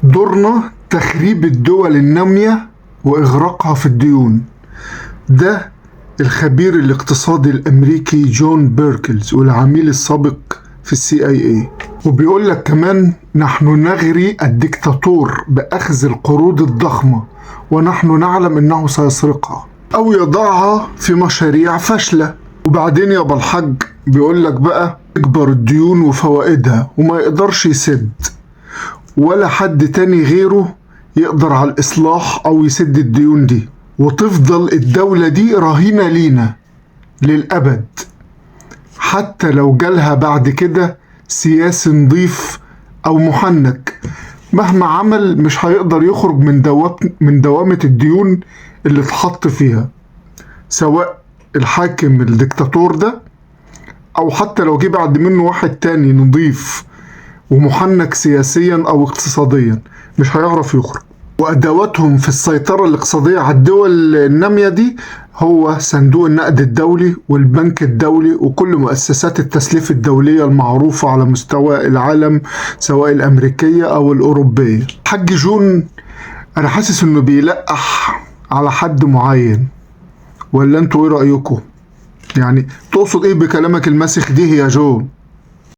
دورنا تخريب الدول النامية وإغراقها في الديون. ده الخبير الاقتصادي الأمريكي جون بيركلز والعميل السابق في CIA. وبيقول لك كمان: نحن نغري الدكتاتور بأخذ القروض الضخمة ونحن نعلم أنه سيسرقها أو يضعها في مشاريع فاشلة. وبعدين يا بالحج بيقول لك بقى: تكبر الديون وفوائدها وما يقدرش يسد، ولا حد تاني غيره يقدر على الإصلاح أو يسد الديون دي، وتفضل الدولة دي رهينة لينا للأبد، حتى لو جالها بعد كده سياسي نضيف أو محنك. مهما عمل مش هيقدر يخرج من دوامة الديون اللي اتحط فيها، سواء الحاكم الدكتاتور ده أو حتى لو جه بعد منه واحد تاني نضيف ومحنك سياسيا أو اقتصاديا، مش هيعرف يخرج. وأدواتهم في السيطرة الاقتصادية على الدول النامية دي هو صندوق النقد الدولي والبنك الدولي وكل مؤسسات التسليف الدولية المعروفة على مستوى العالم، سواء الأمريكية أو الأوروبية. حاج جون أنا حاسس إنه بيلقح على حد معين، ولا أنتوا إيه رأيكم؟ يعني تقصد إيه بكلامك الماسخ دي يا جون؟